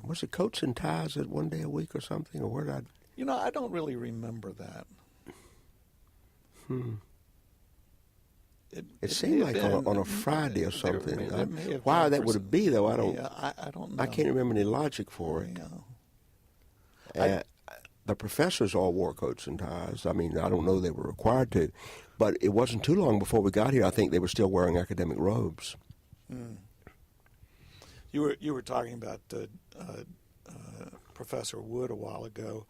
Was it coats and ties at one day a week or something, or where did I? I don't really remember that. It seemed like on a Friday or something. Why that would be, though, I don't. Yeah, I don't know. I can't remember any logic for it. Yeah. The professors all wore coats and ties. I mean, I don't know they were required to, but it wasn't too long before we got here. I think they were still wearing academic robes. You were talking about Professor Wood a while ago.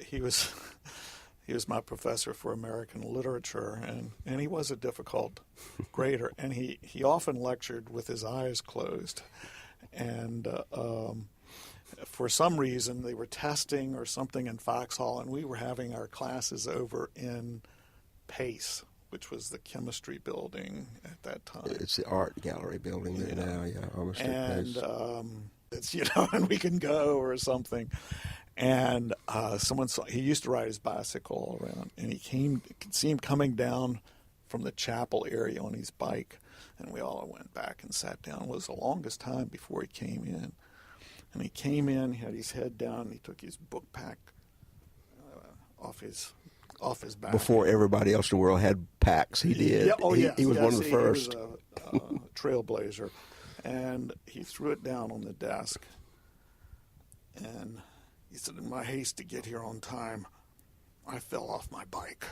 He was my professor for American literature, and he was a difficult grader, and he often lectured with his eyes closed, and for some reason they were testing or something in Foxhall, and we were having our classes over in Pace, which was the chemistry building at that time. It's the art gallery building there now, yeah, almost at Pace. It's and we can go or something. And someone saw, he used to ride his bicycle all around, and you could see him coming down from the chapel area on his bike, and we all went back and sat down. It was the longest time before he came in. And he came in, he had his head down, and he took his book pack off his off his back. Before everybody else in the world had packs, he did. Yeah, oh, he was one of the first. He was a trailblazer. And he threw it down on the desk. And he said, in my haste to get here on time, I fell off my bike.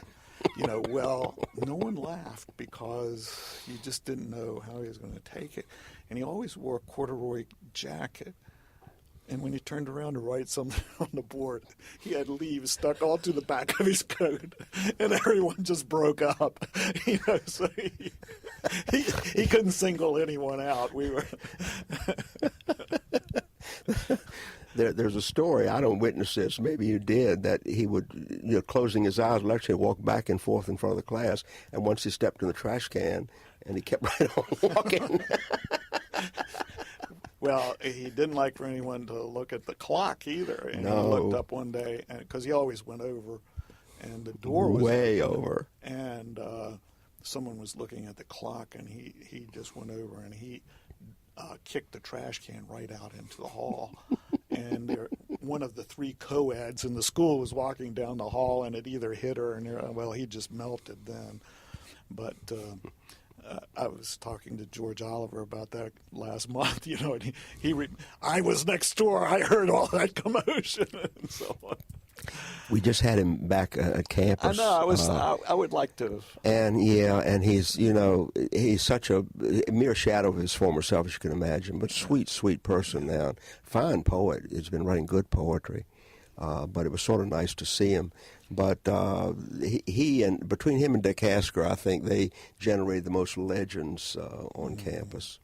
Well, no one laughed because you just didn't know how he was going to take it. And he always wore a corduroy jacket. And when he turned around to write something on the board, he had leaves stuck onto the back of his coat, and everyone just broke up. So he couldn't single anyone out. We were. There's a story, I don't witness this, maybe you did, that he would, closing his eyes, lecture, walk back and forth in front of the class, and once he stepped in the trash can, and he kept right on walking. Well, he didn't like for anyone to look at the clock either. And No. He looked up one day, because he always went over, and the door was way open, over. And someone was looking at the clock, and he just went over, and he kicked the trash can right out into the hall. And one of the 3 co-eds in the school was walking down the hall, and it either hit her, and he just melted then. But I was talking to George Oliver about that last month, and I was next door. I heard all that commotion and so on. We just had him back at campus. I know. I would like to. And he's such a mere shadow of his former self, as you can imagine. But sweet person now, fine poet. He's been writing good poetry. But it was sort of nice to see him. But he and between him and Dick Hasker, I think they generated the most legends on campus.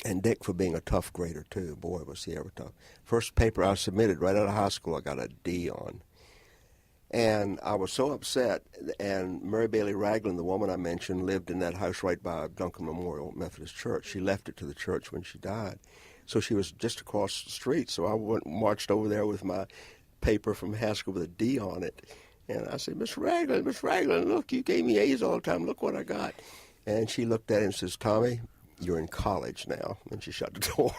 And Dick for being a tough grader, too. Boy, was he ever tough. First paper I submitted right out of high school, I got a D on. And I was so upset. And Mary Bailey Ragland, the woman I mentioned, lived in that house right by Duncan Memorial Methodist Church. She left it to the church when she died. So she was just across the street. So I marched over there with my paper from Haskell with a D on it. And I said, Miss Ragland, look, you gave me A's all the time. Look what I got. And she looked at it and says, Tommy, you're in college now. And she shut the door.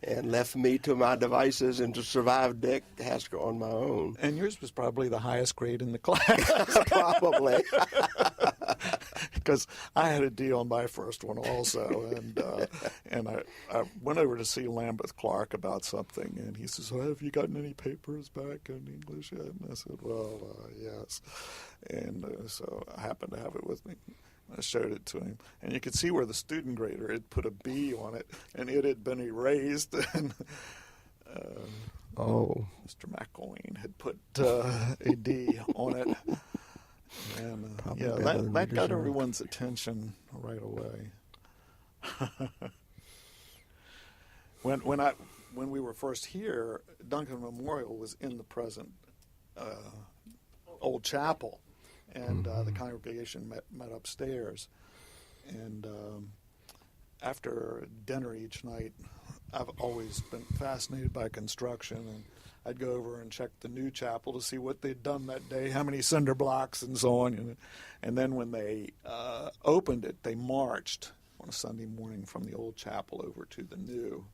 And left me to my devices and to survive Dick Hasker on my own. And yours was probably the highest grade in the class. Probably. Because I had a D on my first one also, and I went over to see Lambeth Clark about something, and he says, have you gotten any papers back in English yet? And I said, yes. And so I happened to have it with me. I showed it to him, and you could see where the student grader had put a B on it, and it had been erased, and Mr. McElwain had put a D on it. And that got everyone's attention right away. When we were first here, Duncan Memorial was in the present old chapel, and the congregation met upstairs. And after dinner each night, I've always been fascinated by construction, and I'd go over and check the new chapel to see what they'd done that day, how many cinder blocks and so on. And then when they opened it, they marched on a Sunday morning from the old chapel over to the new.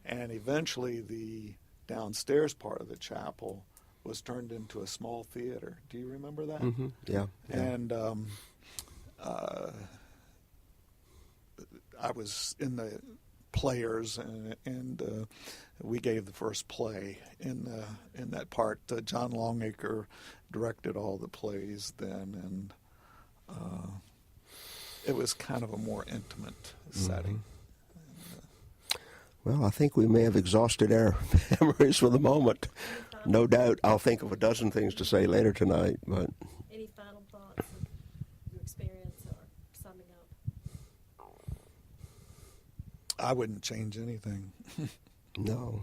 And eventually the downstairs part of the chapel was turned into a small theater. Do you remember that? Mm-hmm. Yeah. And I was in the players, and we gave the first play in that part. John Longacre directed all the plays then, and it was kind of a more intimate setting. Well, I think we may have exhausted our memories for the moment. No doubt I'll think of a dozen things to say later tonight. But Any final thoughts of your experience or summing up? I wouldn't change anything. No.